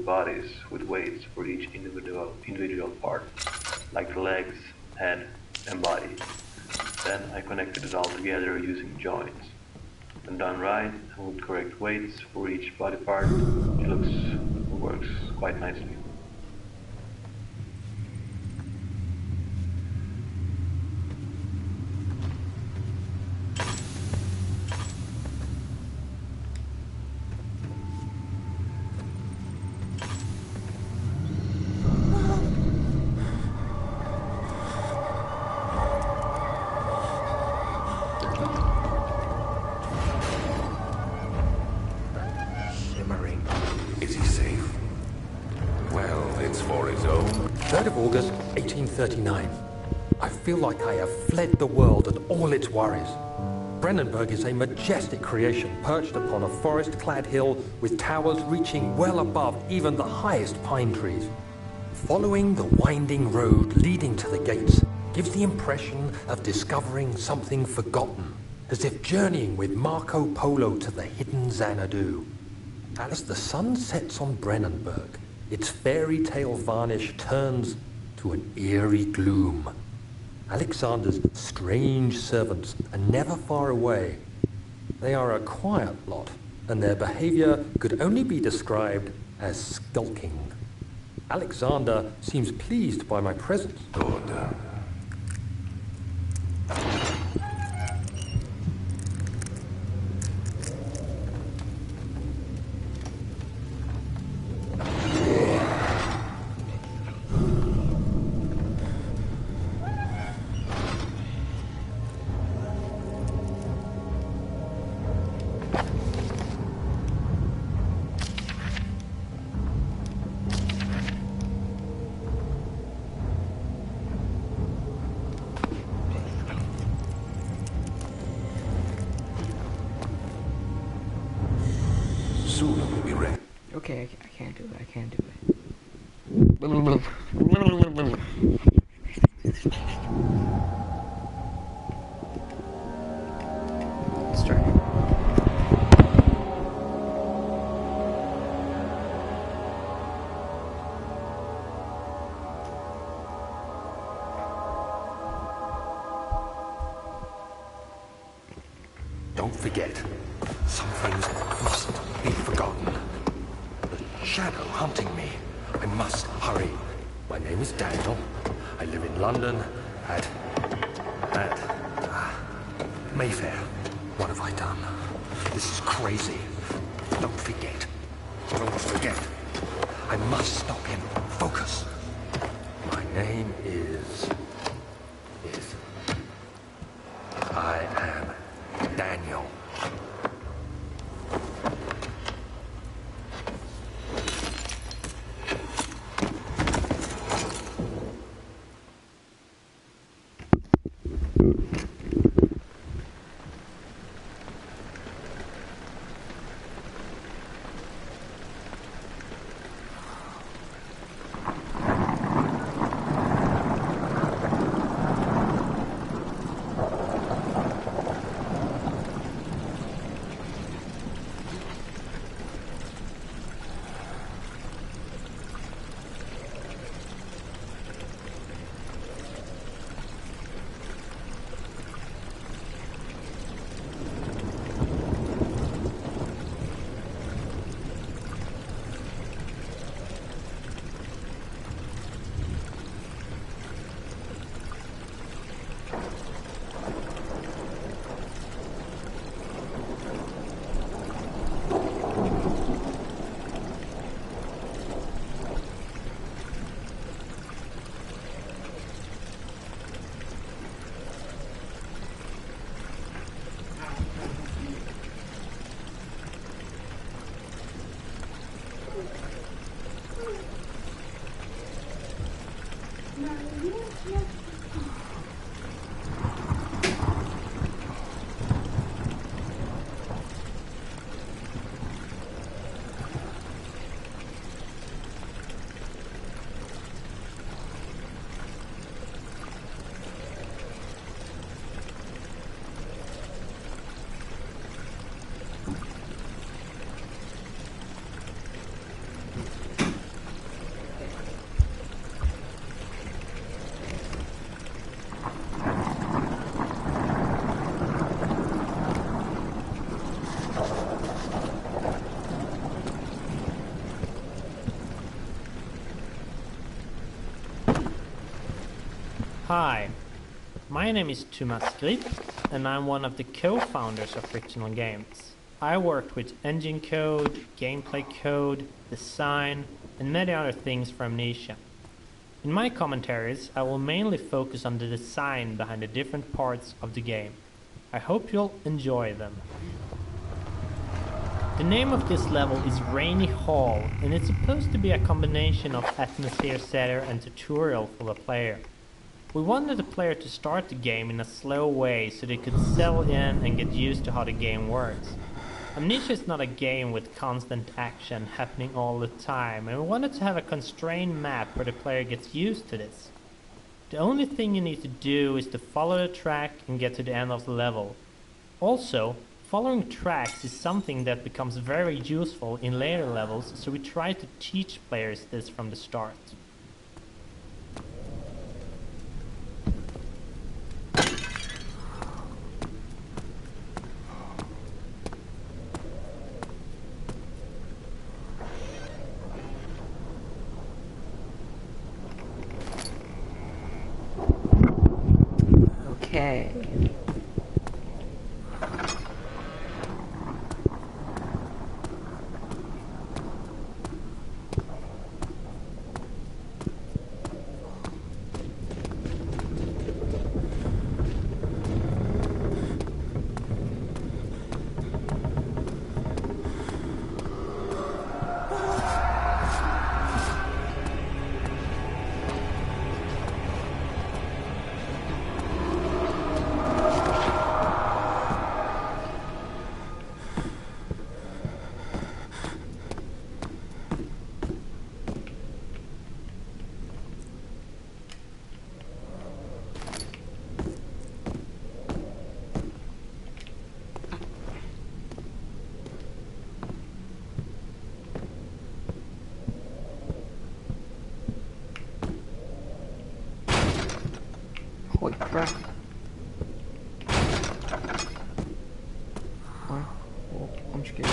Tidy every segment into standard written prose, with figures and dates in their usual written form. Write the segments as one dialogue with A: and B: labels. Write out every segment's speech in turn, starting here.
A: build bodies with weights for each individual part, like the legs, head, and body. Then I connected it all together using joints. When done right, and with correct weights for each body part, it works quite nicely.
B: Is he safe? Well, it's for his own.
C: 3rd of August, 1839. I feel like I have fled the world and all its worries. Brennenburg is a majestic creation perched upon a forest-clad hill with towers reaching well above even the highest pine trees. Following the winding road leading to the gates gives the impression of discovering something forgotten, as if journeying with Marco Polo to the hidden Xanadu. As the sun sets on Brennenburg, its fairy tale varnish turns to an eerie gloom. Alexander's strange servants are never far away. They are a quiet lot, and their behavior could only be described as skulking. Alexander seems pleased by my presence.
B: Good. Soon we'll be ready.
D: Okay, I can't do it. I can't do it. Let's try it.
C: Don't forget, some things mustn't be forgotten. The shadow hunting me. I must hurry. My name is Daniel. I live in London at Mayfair. What have I done? This is crazy. Don't forget. Don't forget. I must stop him. Focus. My name is... I am Daniel.
E: Hi, my name is Thomas Grip, and I'm one of the co-founders of Frictional Games. I worked with engine code, gameplay code, design, and many other things for Amnesia. In my commentaries, I will mainly focus on the design behind the different parts of the game. I hope you'll enjoy them. The name of this level is Rainy Hall, and it's supposed to be a combination of atmosphere setter and tutorial for the player. We wanted the player to start the game in a slow way so they could settle in and get used to how the game works. Amnesia is not a game with constant action happening all the time, and we wanted to have a constrained map where the player gets used to this. The only thing you need to do is to follow the track and get to the end of the level. Also, following tracks is something that becomes very useful in later levels, so we try to teach players this from the start.
D: Okay. Holy crap. What? Oh, I'm scared.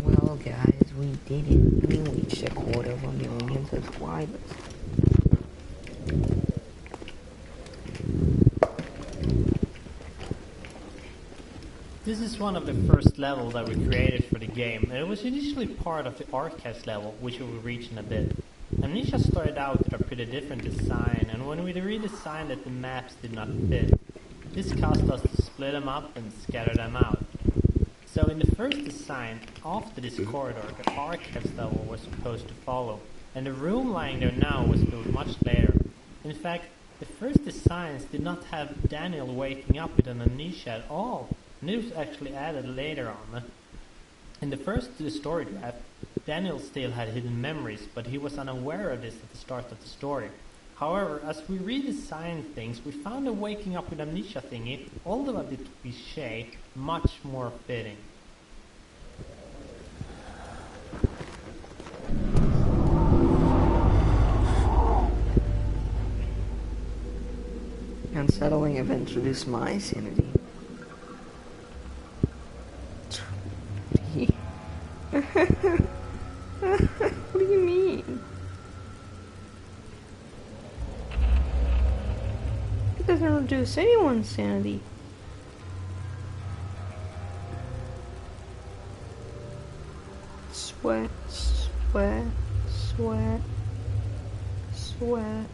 D: Well, guys, we did it. We reached 250,000 subscribers.
E: This is one of the first levels that we created for the game, and it was initially part of the archives level, which we will reach in a bit. Amnesia started out with a pretty different design, and when we redesigned it, the maps did not fit. This caused us to split them up and scatter them out. So in the first design, after this corridor, the archives level was supposed to follow, and the room lying there now was built much later. In fact, the first designs did not have Daniel waking up with an amnesia at all, and it was actually added later on. In the first story draft, Daniel still had hidden memories, but he was unaware of this at the start of the story. However, as we redesigned things, we found the waking up with amnesia thingy, although a bit cliché, much more fitting.
D: Unsettling events reduce my sanity. What do you mean? It doesn't reduce anyone's sanity. Sweat, sweat, sweat, sweat.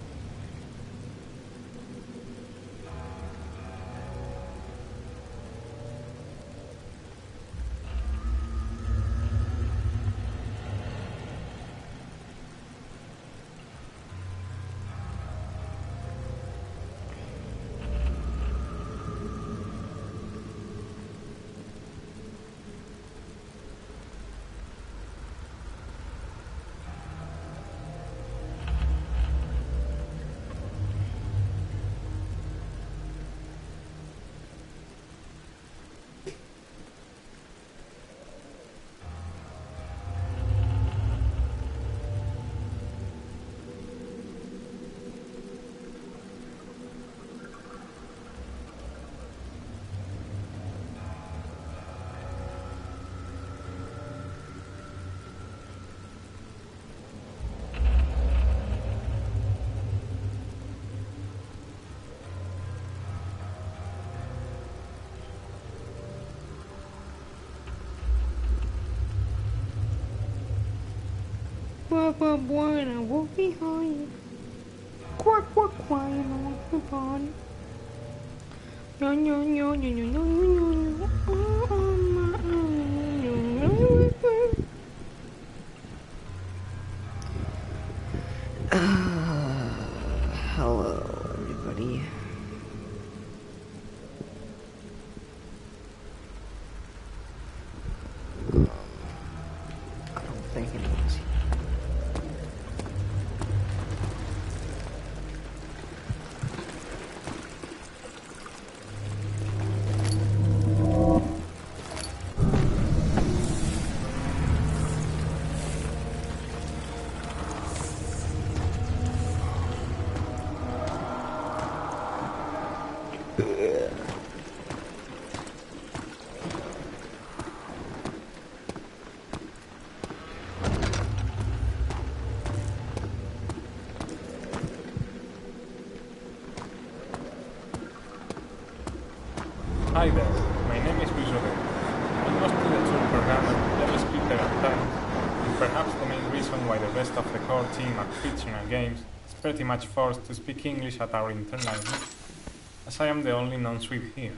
D: boy, and I walk behind you. Quack, quack, quack, and I walk behind you. No, no, no, no, no, no, no, no. Hello, everybody. I don't think anyone's here.
F: Hi there, my name is Luis Rodriguez. I'm mostly a tool programmer, Java speaker at times, and perhaps the main reason why the rest of the core team at fictional games is pretty much forced to speak English at our internal meetings, as I am the only non-Swede here.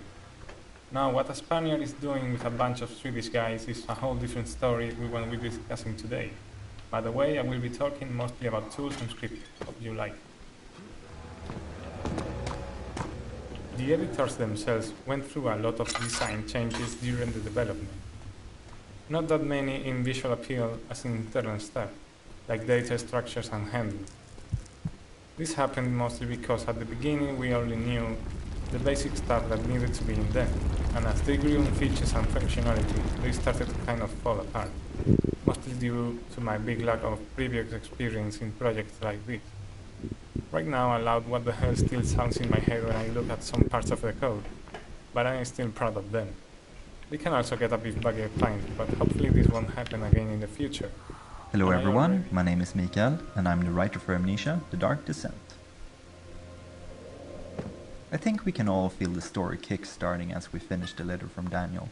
F: Now, what a Spaniard is doing with a bunch of Swedish guys is a whole different story we won't be discussing today. By the way, I will be talking mostly about tools and scripting. Hope you like it. The editors themselves went through a lot of design changes during the development. Not that many in visual appeal as in internal stuff, like data structures and handling. This happened mostly because at the beginning we only knew the basic stuff that needed to be in them, and as they grew in features and functionality, they started to kind of fall apart, mostly due to my big lack of previous experience in projects like this. Right now, aloud what the hell still sounds in my head when I look at some parts of the code, but I'm still proud of them. They can also get a bit buggy at times, but hopefully this won't happen again in the future.
G: Hello everyone, my name is Mikael, and I'm the writer for Amnesia, The Dark Descent. I think we can all feel the story kick-starting as we finish the letter from Daniel.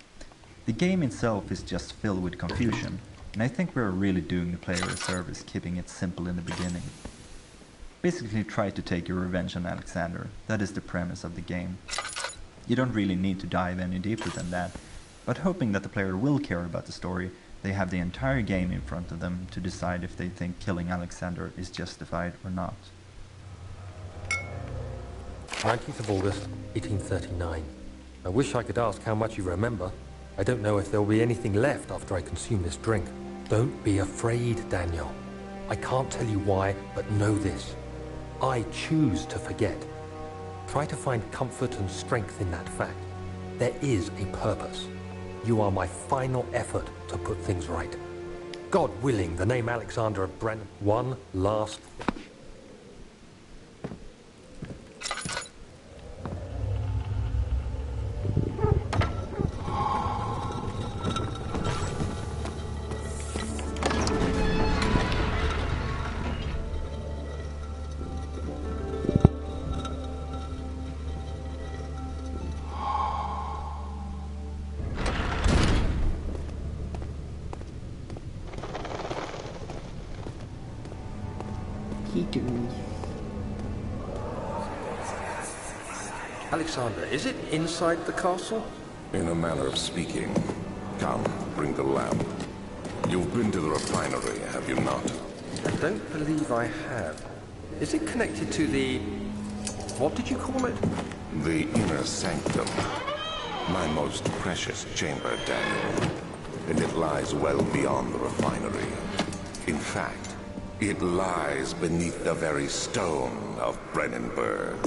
G: The game itself is just filled with confusion, and I think we're really doing the player a service keeping it simple in the beginning. Basically try to take your revenge on Alexander, that is the premise of the game. You don't really need to dive any deeper than that, but hoping that the player will care about the story, they have the entire game in front of them to decide if they think killing Alexander is justified or not.
C: 19th of August, 1839. I wish I could ask how much you remember. I don't know if there will be anything left after I consume this drink. Don't be afraid, Daniel. I can't tell you why, but know this. I choose to forget. Try to find comfort and strength in that fact. There is a purpose. You are my final effort to put things right. God willing, the name Alexander of Brennan. One last... Alexander, is it inside the castle?
B: In a manner of speaking. Come, bring the lamp. You've been to the refinery, have you not?
C: I don't believe I have. Is it connected to the... what did you call it?
B: The inner sanctum. My most precious chamber, Daniel. And it lies well beyond the refinery. In fact, it lies beneath the very stone of Brennenburg.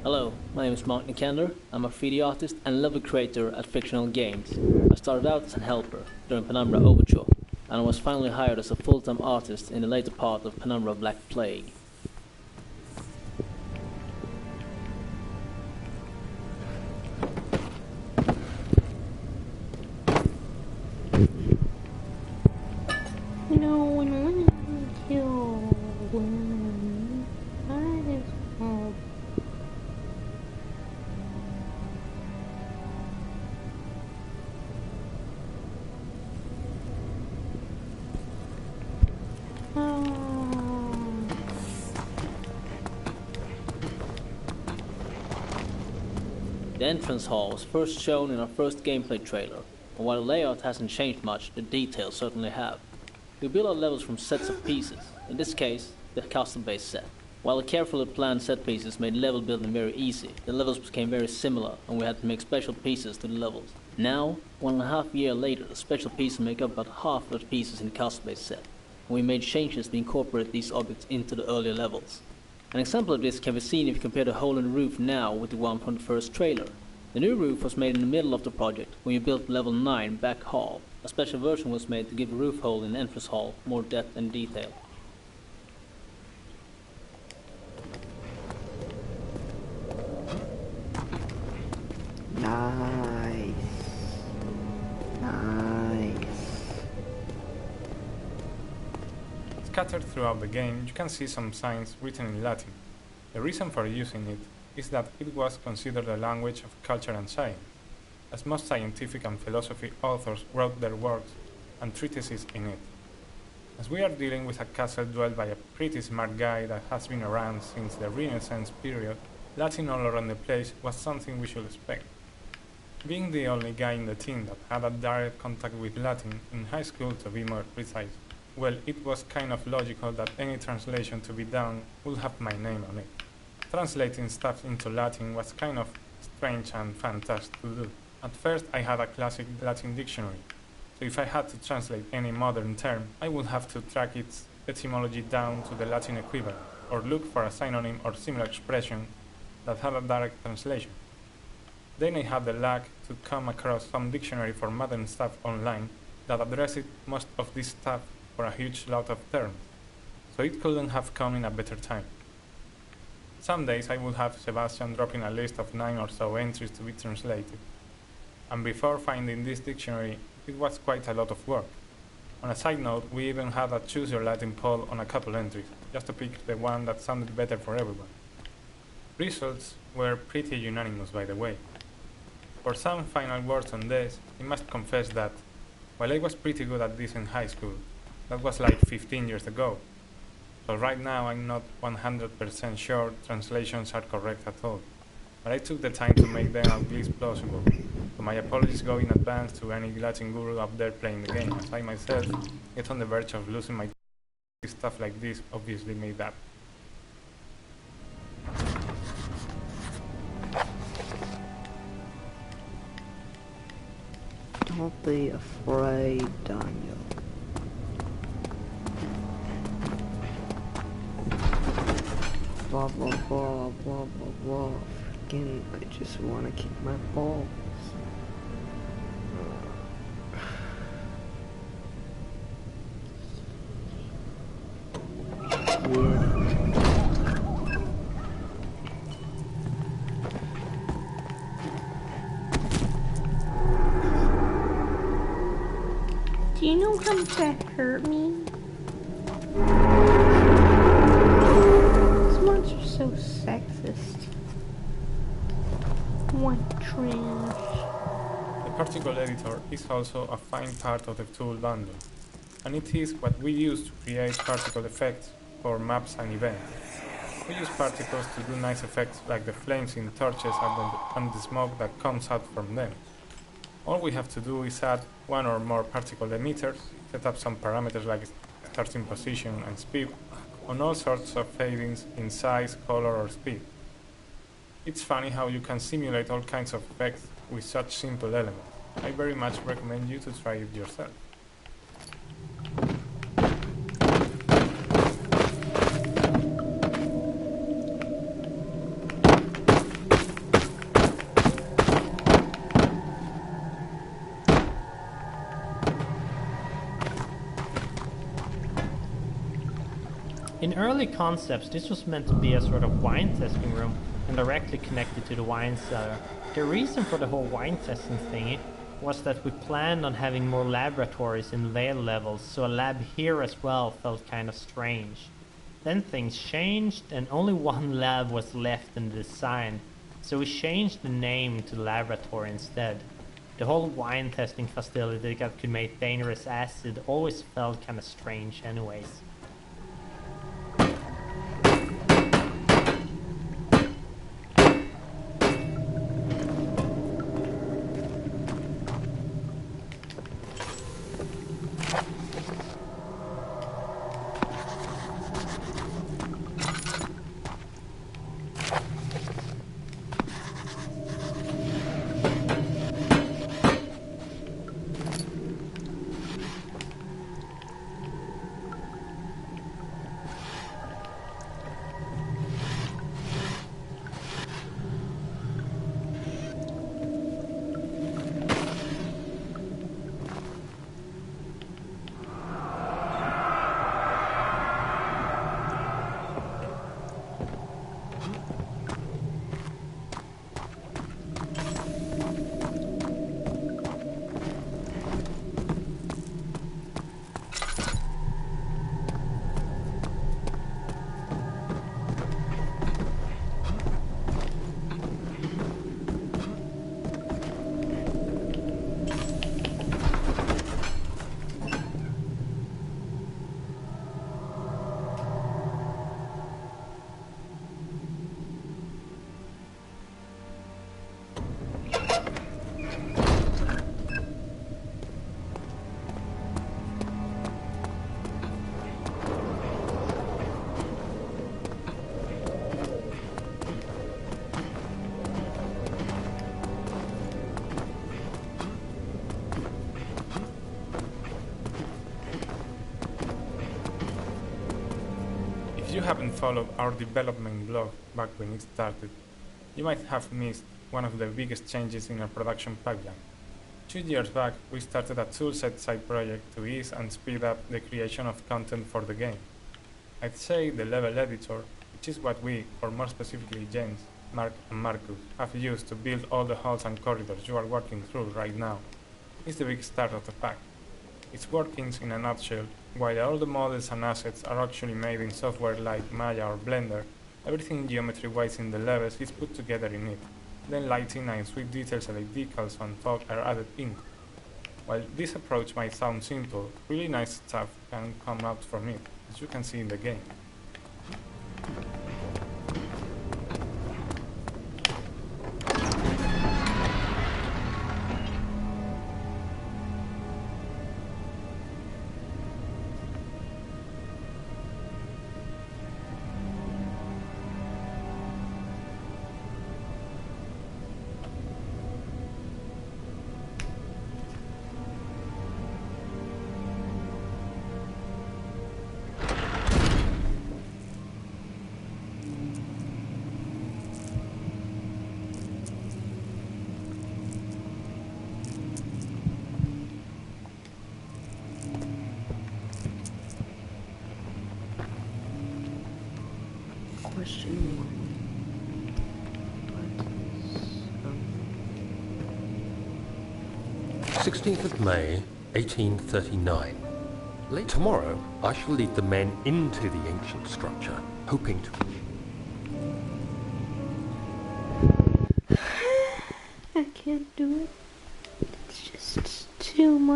H: Hello, my name is Mark Nikander. I'm a 3D artist and level creator at Fictional Games. I started out as a helper during Penumbra Overture, and I was finally hired as a full-time artist in the later part of Penumbra Black Plague.
D: No one wanted to kill women. That is horrible.
H: The entrance hall was first shown in our first gameplay trailer, and while the layout hasn't changed much, the details certainly have. We build our levels from sets of pieces, in this case, the custom-based set. While the carefully planned set pieces made level building very easy, the levels became very similar and we had to make special pieces to the levels. Now, 1.5 years later, the special pieces make up about half of the pieces in the custom-based set, and we made changes to incorporate these objects into the earlier levels. An example of this can be seen if you compare the hole in the roof now with the one from the first trailer. The new roof was made in the middle of the project when you built level 9 back hall. A special version was made to give the roof hole in the entrance hall more depth and detail.
I: Nice.
F: Scattered throughout the game, you can see some signs written in Latin. The reason for using it is that it was considered a language of culture and science, as most scientific and philosophy authors wrote their works and treatises in it. As we are dealing with a castle dwelt by a pretty smart guy that has been around since the Renaissance period, Latin all around the place was something we should expect. Being the only guy in the team that had a direct contact with Latin, in high school to be more precise, well, it was kind of logical that any translation to be done would have my name on it. Translating stuff into Latin was kind of strange and fantastic to do. At first I had a classic Latin dictionary, so if I had to translate any modern term, I would have to track its etymology down to the Latin equivalent, or look for a synonym or similar expression that had a direct translation. Then I had the luck to come across some dictionary for modern stuff online that addressed most of this stuff for a huge lot of terms, so it couldn't have come in a better time. Some days I would have Sebastian dropping a list of 9 or so entries to be translated, and before finding this dictionary, it was quite a lot of work. On a side note, we even had a choose your Latin poll on a couple entries, just to pick the one that sounded better for everyone. Results were pretty unanimous, by the way. For some final words on this, I must confess that, while I was pretty good at this in high school, that was like 15 years ago. So right now I'm not 100% sure translations are correct at all. But I took the time to make them at least plausible. So my apologies go in advance to any Latin guru up there playing the game, as I myself get on the verge of losing my stuff like this obviously made that.
I: Don't be afraid, Daniel. Blah blah blah blah blah blah. Again, I just want to kick my balls.
D: Do you know how much that hurt me? This monster's so sexist. What trash.
F: The particle editor is also a fine part of the tool bundle, and it is what we use to create particle effects for maps and events. We use particles to do nice effects like the flames in torches and the smoke that comes out from them. All we have to do is add one or more particle emitters, set up some parameters like starting position and speed, on all sorts of fadings in size, color or speed. It's funny how you can simulate all kinds of effects with such simple elements. I very much recommend you to try it yourself.
E: early concepts, this was meant to be a sort of wine testing room and directly connected to the wine cellar. The reason for the whole wine testing thingy was that we planned on having more laboratories in later levels, so a lab here as well felt kind of strange. Then things changed and only one lab was left in the design, so we changed the name to laboratory instead. The whole wine testing facility that could make dangerous acid always felt kind of strange anyways.
F: If you haven't followed our development blog back when it started, you might have missed one of the biggest changes in our production pipeline. 2 years back, we started a toolset side project to ease and speed up the creation of content for the game. I'd say the level editor, which is what we, or more specifically James, Mark and Marcus, have used to build all the halls and corridors you are working through right now, is the big start of the pack. Its workings in a nutshell: while all the models and assets are actually made in software like Maya or Blender, everything geometry-wise in the levels is put together in it. Then lighting and sweet details like decals and fog are added in. While this approach might sound simple, really nice stuff can come out from it, as you can see in the game.
I: Question
C: 16th of May, 1839. Late tomorrow, I shall lead the men into the ancient structure, hoping to...
D: I can't do it. It's just too much.